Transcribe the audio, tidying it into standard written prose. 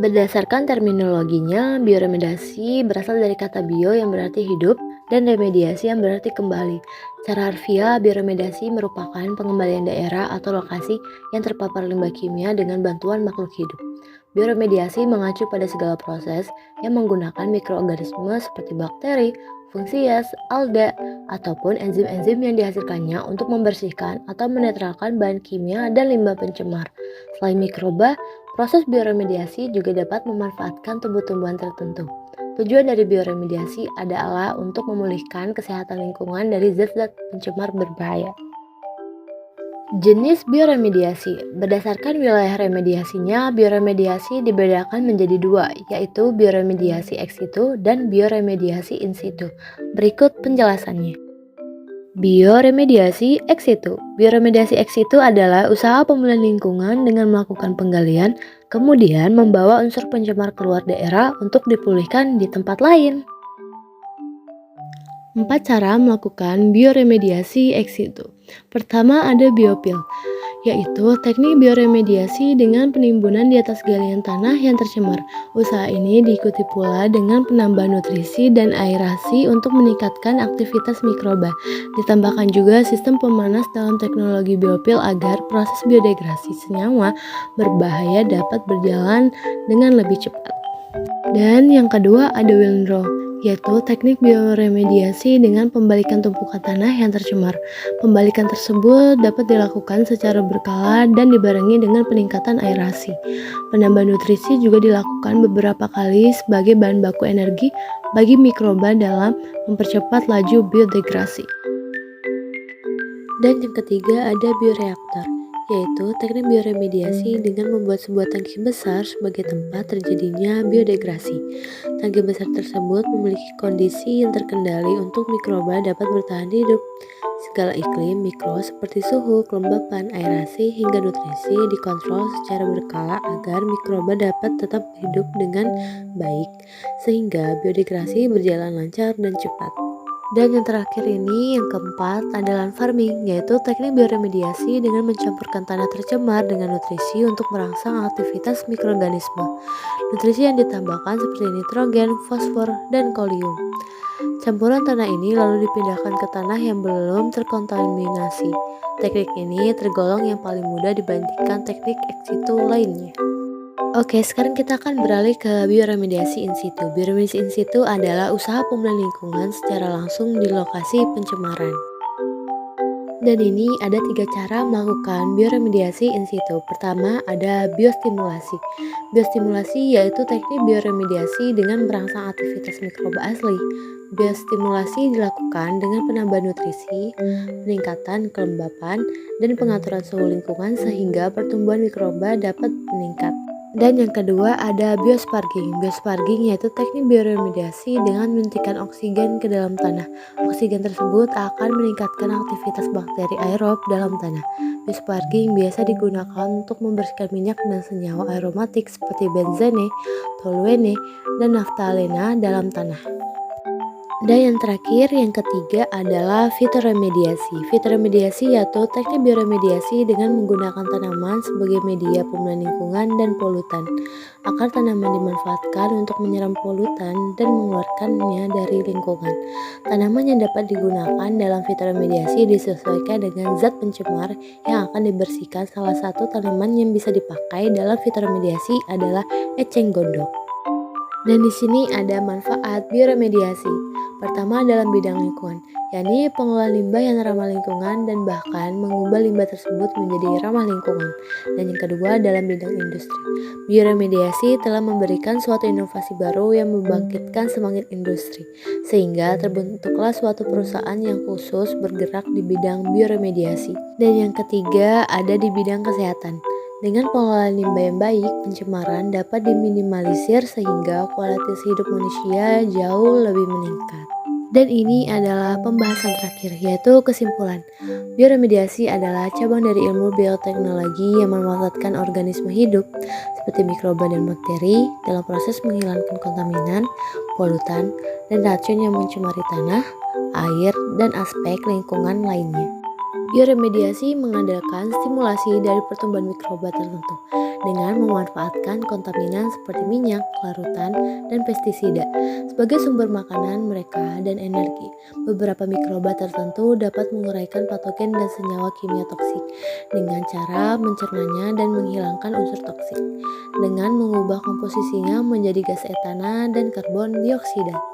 Berdasarkan terminologinya, bioremediasi berasal dari kata bio yang berarti hidup dan remediasi yang berarti kembali. Secara harfiah, bioremediasi merupakan pengembalian daerah atau lokasi yang terpapar limbah kimia dengan bantuan makhluk hidup. Bioremediasi mengacu pada segala proses yang menggunakan mikroorganisme seperti bakteri, fungsias, alga, ataupun enzim-enzim yang dihasilkannya untuk membersihkan atau menetralkan bahan kimia dan limbah pencemar. Selain mikroba, proses bioremediasi juga dapat memanfaatkan tumbuh-tumbuhan tertentu. Tujuan dari bioremediasi adalah untuk memulihkan kesehatan lingkungan dari zat-zat pencemar berbahaya. Jenis bioremediasi. Berdasarkan wilayah remediasinya, bioremediasi dibedakan menjadi dua, yaitu bioremediasi ex situ dan bioremediasi in situ. Berikut penjelasannya. Bioremediasi ex situ. Bioremediasi ex situ adalah usaha pemulihan lingkungan dengan melakukan penggalian, kemudian membawa unsur pencemar keluar daerah untuk dipulihkan di tempat lain. 4 cara melakukan bioremediasi ex situ. Pertama ada biopil, yaitu teknik bioremediasi dengan penimbunan di atas galian tanah yang tercemar. Usaha ini diikuti pula dengan penambahan nutrisi dan aerasi untuk meningkatkan aktivitas mikroba. Ditambahkan juga sistem pemanas dalam teknologi biopil agar proses biodegradasi senyawa berbahaya dapat berjalan dengan lebih cepat. Dan yang kedua ada windrow, yaitu teknik bioremediasi dengan pembalikan tumpukan tanah yang tercemar. Pembalikan tersebut dapat dilakukan secara berkala dan dibarengi dengan peningkatan aerasi. Penambahan nutrisi juga dilakukan beberapa kali sebagai bahan baku energi bagi mikroba dalam mempercepat laju biodegradasi. Dan yang ketiga ada bioreaktor, yaitu teknik bioremediasi dengan membuat sebuah tangki besar sebagai tempat terjadinya biodegradasi. Tangki besar tersebut memiliki kondisi yang terkendali untuk mikroba dapat bertahan hidup. Segala iklim mikro seperti suhu, kelembapan, aerasi, hingga nutrisi dikontrol secara berkala agar mikroba dapat tetap hidup dengan baik, sehingga biodegradasi berjalan lancar dan cepat. Dan yang terakhir ini, yang keempat adalah farming, yaitu teknik bioremediasi dengan mencampurkan tanah tercemar dengan nutrisi untuk merangsang aktivitas mikroorganisme. Nutrisi yang ditambahkan seperti nitrogen, fosfor, dan kalium. Campuran tanah ini lalu dipindahkan ke tanah yang belum terkontaminasi. Teknik ini tergolong yang paling mudah dibandingkan teknik ex situ lainnya. Oke, sekarang kita akan beralih ke bioremediasi in situ. Bioremediasi in situ adalah usaha pemulihan lingkungan secara langsung di lokasi pencemaran. Dan ini ada 3 cara melakukan bioremediasi in situ. Pertama ada biostimulasi. Biostimulasi yaitu teknik bioremediasi dengan merangsang aktivitas mikroba asli. Biostimulasi dilakukan dengan penambahan nutrisi, peningkatan kelembapan, dan pengaturan suhu lingkungan sehingga pertumbuhan mikroba dapat meningkat. Dan yang kedua ada biosparging. Biosparging yaitu teknik bioremediasi dengan menyuntikkan oksigen ke dalam tanah. Oksigen tersebut akan meningkatkan aktivitas bakteri aerob dalam tanah. Biosparging biasa digunakan untuk membersihkan minyak dan senyawa aromatik seperti benzene, toluene, dan naftalena dalam tanah. Dan yang terakhir, yang ketiga adalah fitoremediasi. Fitoremediasi yaitu teknik bioremediasi dengan menggunakan tanaman sebagai media pemulihan lingkungan dan polutan. Akar tanaman dimanfaatkan untuk menyeram polutan dan mengeluarkannya dari lingkungan. Tanaman yang dapat digunakan dalam fitoremediasi disesuaikan dengan zat pencemar yang akan dibersihkan. Salah satu tanaman yang bisa dipakai dalam fitoremediasi adalah eceng gondok. Dan di sini ada manfaat bioremediasi. Pertama dalam bidang lingkungan, yakni pengelolaan limbah yang ramah lingkungan dan bahkan mengubah limbah tersebut menjadi ramah lingkungan. Dan yang kedua dalam bidang industri. Bioremediasi telah memberikan suatu inovasi baru yang membangkitkan semangat industri, sehingga terbentuklah suatu perusahaan yang khusus bergerak di bidang bioremediasi. Dan yang ketiga ada di bidang kesehatan. Dengan pengelolaan limbah yang baik, pencemaran dapat diminimalisir sehingga kualitas hidup manusia jauh lebih meningkat. Dan ini adalah pembahasan terakhir, yaitu kesimpulan. Bioremediasi adalah cabang dari ilmu bioteknologi yang memanfaatkan organisme hidup seperti mikroba dan bakteri dalam proses menghilangkan kontaminan, polutan, dan racun yang mencemari tanah, air, dan aspek lingkungan lainnya. Bioremediasi mengandalkan stimulasi dari pertumbuhan mikroba tertentu. dengan memanfaatkan kontaminan seperti minyak, larutan, dan pestisida sebagai sumber makanan mereka dan energi. Beberapa mikroba tertentu dapat menguraikan patogen dan senyawa kimia toksik dengan cara mencernanya dan menghilangkan unsur toksik dengan mengubah komposisinya menjadi gas etana dan karbon dioksida.